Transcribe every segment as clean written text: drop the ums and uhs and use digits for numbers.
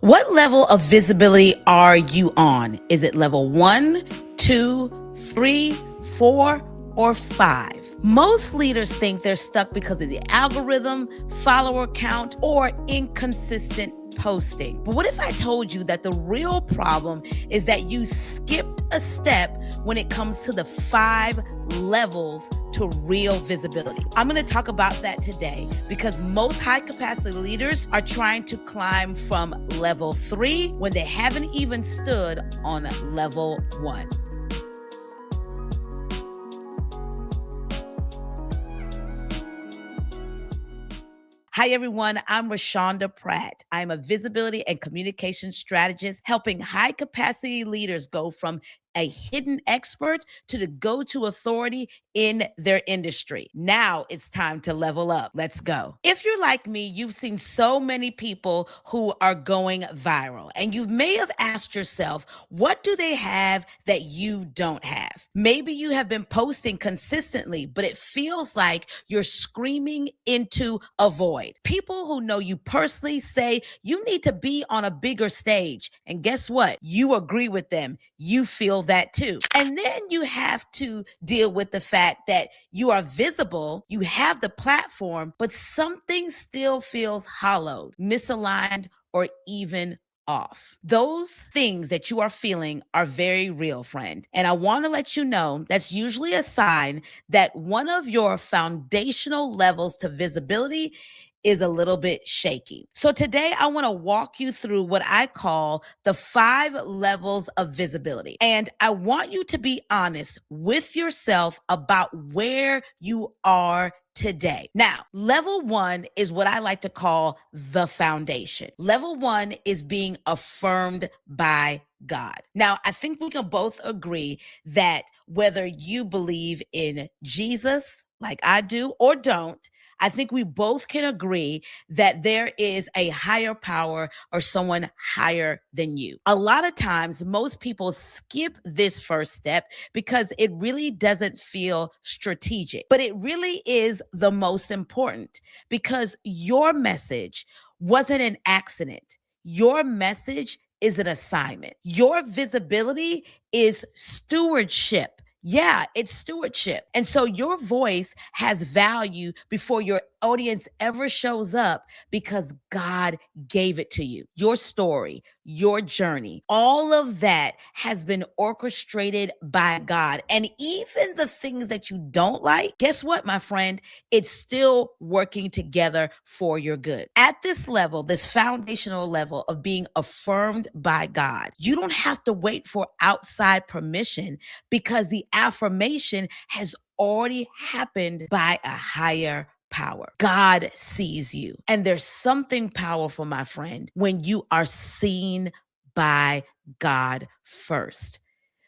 What level of visibility are you on? Is it level 1, 2, 3, 4, or 5? Most leaders think they're stuck because of the algorithm, follower count, or inconsistent posting. But what if I told you that the real problem is that you skipped a step when it comes to the 5 levels to real visibility? I'm going to talk about that today because most high capacity leaders are trying to climb from level 3 when they haven't even stood on level 1. Hi, everyone. I'm Rashonda Pratt. I'm a visibility and communication strategist helping high capacity leaders go from a hidden expert to the go-to authority in their industry. Now it's time to level up. Let's go. If you're like me, you've seen so many people who are going viral, and you may have asked yourself, what do they have that you don't have? Maybe you have been posting consistently, but it feels like you're screaming into a void. People who know you personally say you need to be on a bigger stage. And guess what? You agree with them. You feel that too. And then you have to deal with the fact that you are visible, you have the platform, but something still feels hollowed, misaligned, or even off. Those things that you are feeling are very real, friend. And I want to let you know that's usually a sign that one of your foundational levels to visibility is a little bit shaky. So today I want to walk you through what I call the 5 levels of visibility. And I want you to be honest with yourself about where you are today. Now, level 1 is what I like to call the foundation. Level 1 is being affirmed by God. Now, I think we can both agree that whether you believe in Jesus, like I do, or don't, I think we both can agree that there is a higher power or someone higher than you. A lot of times, most people skip this first step because it really doesn't feel strategic, but it really is the most important because your message wasn't an accident. Your message is an assignment. Your visibility is stewardship. Yeah, it's stewardship. And so your voice has value before your audience ever shows up because God gave it to you. Your story, your journey, all of that has been orchestrated by God. And even the things that you don't like, guess what, my friend? It's still working together for your good. At this level, this foundational level of being affirmed by God, you don't have to wait for outside permission because the affirmation has already happened by a higher power. God sees you. And there's something powerful, my friend, when you are seen by God first,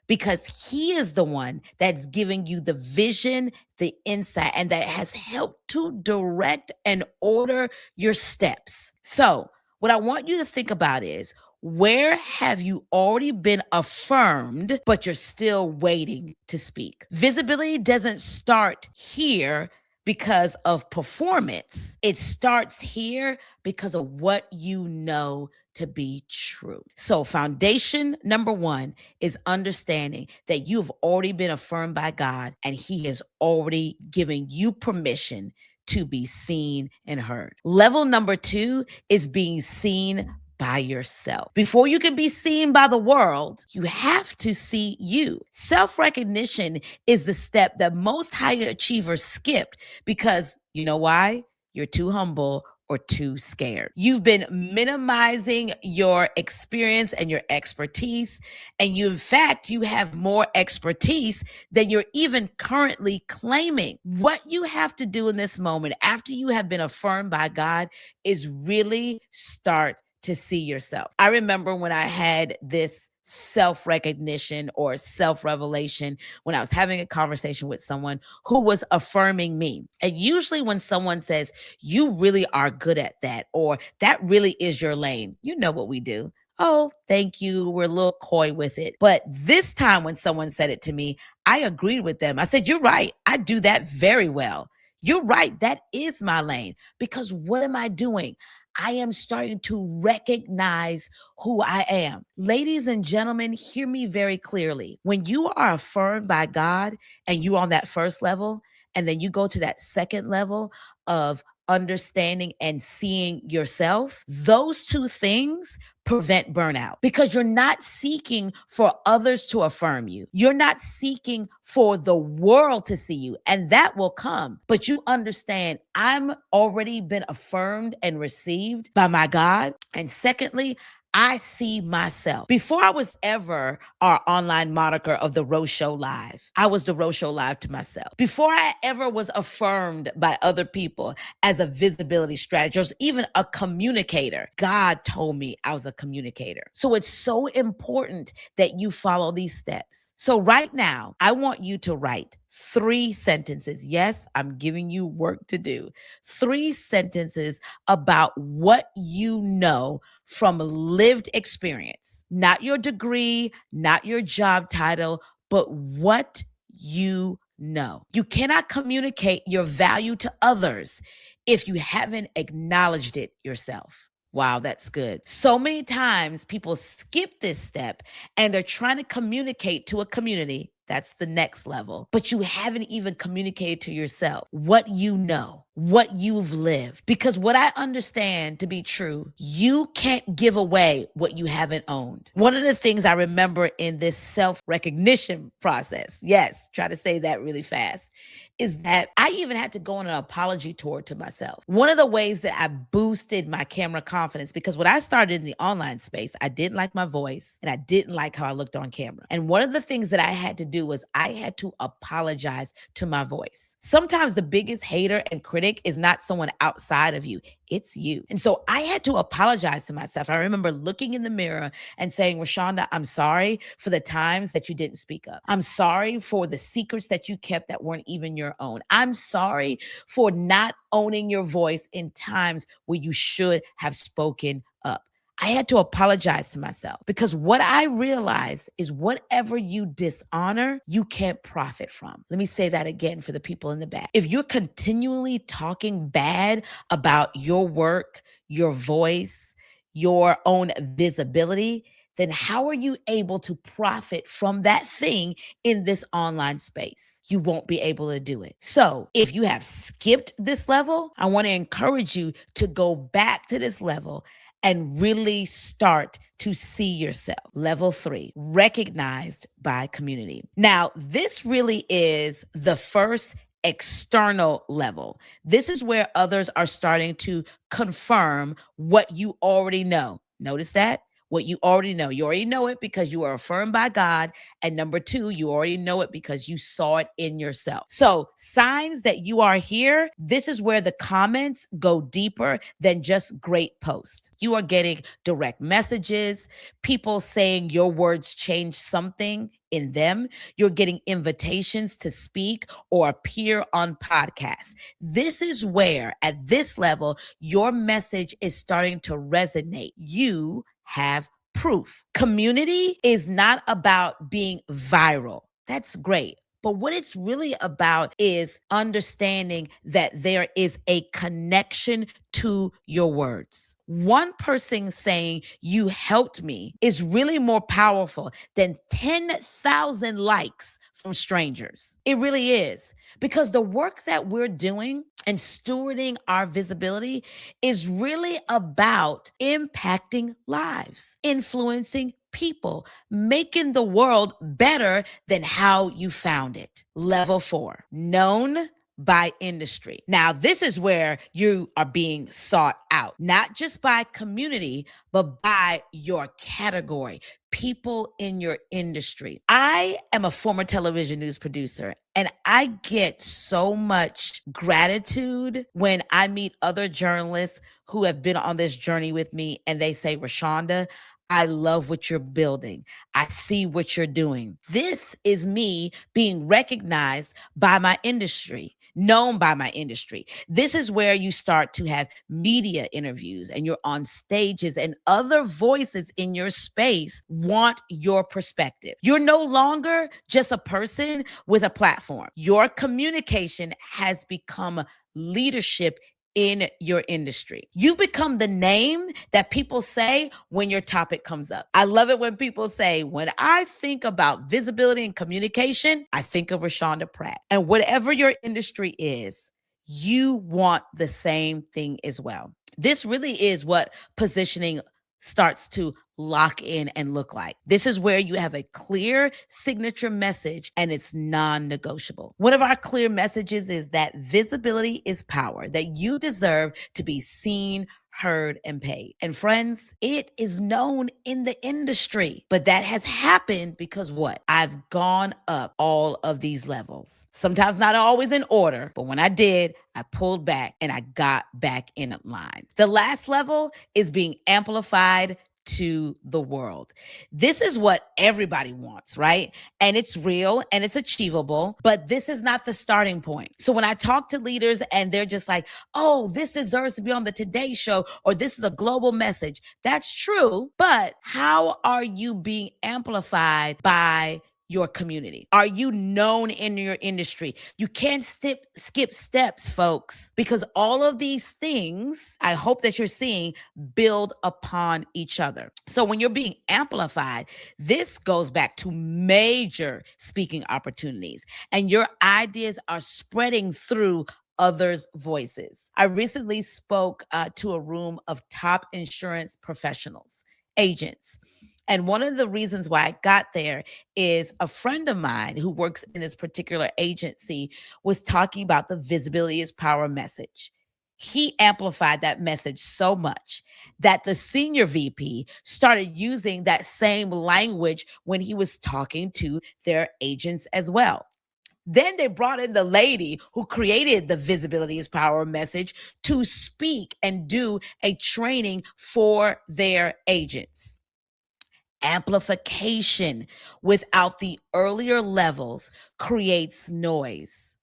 because He is the one that's giving you the vision, the insight, and that has helped to direct and order your steps. So, what I want you to think about is, where have you already been affirmed, but you're still waiting to speak? Visibility doesn't start here because of performance. It starts here because of what you know to be true. So, foundation number 1 is understanding that you've already been affirmed by God and He has already given you permission to be seen and heard. Level number 2 is being seen by yourself. Before you can be seen by the world, you have to see you. Self-recognition is the step that most high achievers skipped because you know why? You're too humble or too scared. You've been minimizing your experience and your expertise, and in fact, you have more expertise than you're even currently claiming. What you have to do in this moment, after you have been affirmed by God, is really start to see yourself. I remember when I had this self-recognition or self-revelation when I was having a conversation with someone who was affirming me. And usually when someone says, you really are good at that, or that really is your lane, you know what we do. Oh, thank you. We're a little coy with it. But this time when someone said it to me, I agreed with them. I said, you're right. I do that very well. You're right. That is my lane. Because what am I doing? I am starting to recognize who I am. Ladies and gentlemen, hear me very clearly. When you are affirmed by God and you on that first level, and then you go to that second level of understanding and seeing yourself, those two things prevent burnout because you're not seeking for others to affirm you. You're not seeking for the world to see you, and that will come. But you understand, I'm already been affirmed and received by my God. And secondly, I see myself. Before I was ever our online moniker of the Rose Show Live, I was the Rose Show Live to myself. Before I ever was affirmed by other people as a visibility strategist, or even a communicator, God told me I was a communicator. So it's so important that you follow these steps. So right now, I want you to write 3 sentences. Yes, I'm giving you work to do. 3 sentences about what you know from lived experience, not your degree, not your job title, but what you know. You cannot communicate your value to others if you haven't acknowledged it yourself. Wow, that's good. So many times people skip this step and they're trying to communicate to a community. That's the next level. But you haven't even communicated to yourself what you know, what you've lived. Because what I understand to be true, you can't give away what you haven't owned. One of the things I remember in this self-recognition process, yes, try to say that really fast, is that I even had to go on an apology tour to myself. One of the ways that I boosted my camera confidence, because when I started in the online space, I didn't like my voice and I didn't like how I looked on camera. And one of the things that I had to do was I had to apologize to my voice. Sometimes the biggest hater and critic is not someone outside of you, it's you. And so I had to apologize to myself. I remember looking in the mirror and saying, Rashonda, I'm sorry for the times that you didn't speak up. I'm sorry for the secrets that you kept that weren't even your own. I'm sorry for not owning your voice in times where you should have spoken up. I had to apologize to myself because what I realized is whatever you dishonor, you can't profit from. Let me say that again for the people in the back. If you're continually talking bad about your work, your voice, your own visibility, then how are you able to profit from that thing in this online space? You won't be able to do it. So if you have skipped this level, I want to encourage you to go back to this level and really start to see yourself. Level 3, recognized by community. Now, this really is the first external level. This is where others are starting to confirm what you already know. Notice that? What you already know. You already know it because you are affirmed by God. And number 2, you already know it because you saw it in yourself. So signs that you are here, this is where the comments go deeper than just great posts. You are getting direct messages, people saying your words change something in them. You're getting invitations to speak or appear on podcasts. This is where, at this level, your message is starting to resonate. You have proof. Community is not about being viral. That's great. But what it's really about is understanding that there is a connection to your words. One person saying you helped me is really more powerful than 10,000 likes from strangers. It really is. Because the work that we're doing and stewarding our visibility is really about impacting lives, influencing people, making the world better than how you found it. Level 4, known by industry. Now, this is where you are being sought out, not just by community, but by your category, people in your industry. I am a former television news producer, and I get so much gratitude when I meet other journalists who have been on this journey with me, and they say, Rashonda, I love what you're building. I see what you're doing. This is me being recognized by my industry, known by my industry. This is where you start to have media interviews and you're on stages and other voices in your space want your perspective. You're no longer just a person with a platform. Your communication has become leadership in your industry. You become the name that people say when your topic comes up. I love it when people say, when I think about visibility and communication, I think of Rashonda Pratt. And whatever your industry is, you want the same thing as well. This really is what positioning starts to lock in and look like. This is where you have a clear signature message and it's non-negotiable. One of our clear messages is that visibility is power, that you deserve to be seen, heard, and paid. And friends, it is known in the industry, but that has happened because what? I've gone up all of these levels. Sometimes not always in order, but when I did, I pulled back and I got back in line. The last level is being amplified to the world. This is what everybody wants, right? And it's real and it's achievable, but this is not the starting point. So when I talk to leaders and they're just like, oh, this deserves to be on the Today Show, or this is a global message. That's true, but how are you being amplified by your community? Are you known in your industry? You can't skip steps, folks, because all of these things, I hope that you're seeing, build upon each other. So when you're being amplified, this goes back to major speaking opportunities, and your ideas are spreading through others' voices. I recently spoke to a room of top insurance professionals, agents. And one of the reasons why I got there is a friend of mine who works in this particular agency was talking about the visibility is power message. He amplified that message so much that the senior VP started using that same language when he was talking to their agents as well. Then they brought in the lady who created the visibility is power message to speak and do a training for their agents. Amplification without the earlier levels creates noise,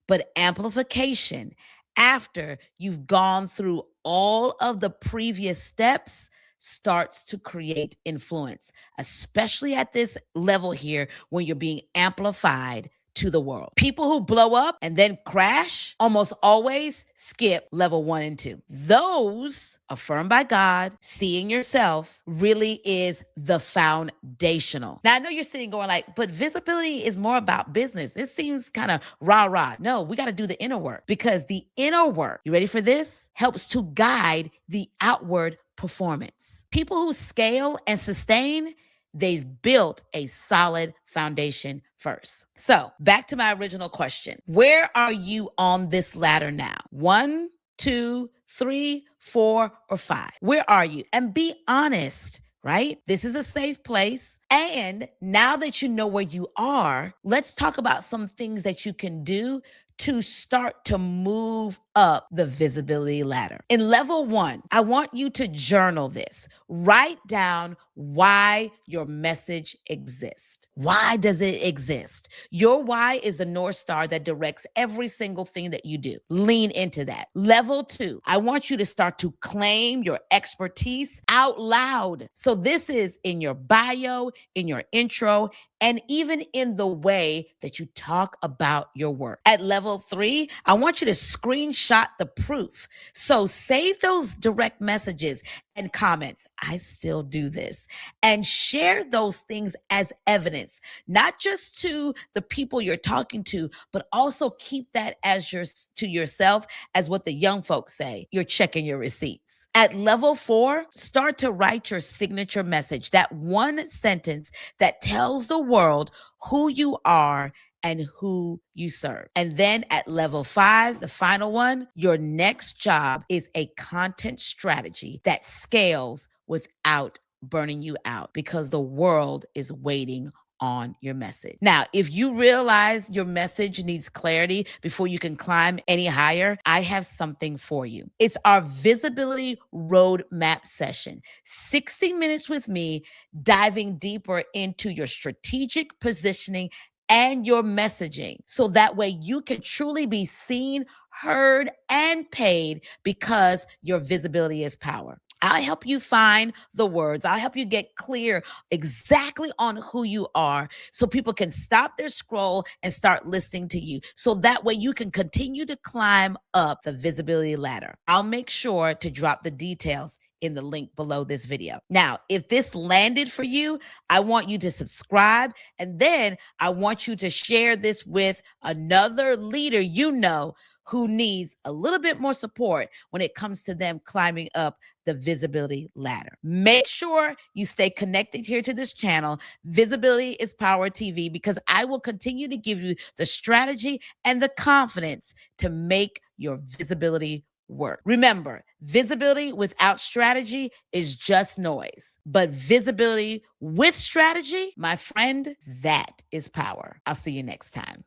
but amplification after you've gone through all of the previous steps starts to create influence, especially at this level here when you're being amplified to the world. People who blow up and then crash almost always skip level 1 and 2. Those, affirmed by God, seeing yourself, really is the foundational. Now, I know you're sitting going like, but visibility is more about business. This seems kind of rah-rah. No, we got to do the inner work, because the inner work, you ready for this? Helps to guide the outward performance. People who scale and sustain, they've built a solid foundation first. So back to my original question. Where are you on this ladder now? 1, 2, 3, 4, or 5? Where are you? And be honest, right? This is a safe place. And now that you know where you are, let's talk about some things that you can do to start to move up the visibility ladder. In level 1, I want you to journal this. Write down why your message exists. Why does it exist? Your why is the North Star that directs every single thing that you do. Lean into that. Level 2, I want you to start to claim your expertise out loud. So this is in your bio, in your intro, and even in the way that you talk about your work. At level 3, I want you to screenshot the proof. So save those direct messages and comments. I still do this. And share those things as evidence, not just to the people you're talking to, but also keep that as to yourself, as what the young folks say, you're checking your receipts. At level 4, start to write your signature message, that one sentence that tells the world who you are and who you serve. And then at level 5, the final one, your next job is a content strategy that scales without burning you out, because the world is waiting on your message. Now, if you realize your message needs clarity before you can climb any higher, I have something for you. It's our visibility roadmap session. 60 minutes with me, diving deeper into your strategic positioning and your messaging, so that way you can truly be seen, heard, and paid, because your visibility is power. I'll help you find the words. I'll help you get clear exactly on who you are so people can stop their scroll and start listening to you. So that way you can continue to climb up the visibility ladder. I'll make sure to drop the details in the link below this video. Now, if this landed for you, I want you to subscribe, and then I want you to share this with another leader you know who needs a little bit more support when it comes to them climbing up the visibility ladder. Make sure you stay connected here to this channel. Visibility is Power TV, because I will continue to give you the strategy and the confidence to make your visibility work. Remember, visibility without strategy is just noise, but visibility with strategy, my friend, that is power. I'll see you next time.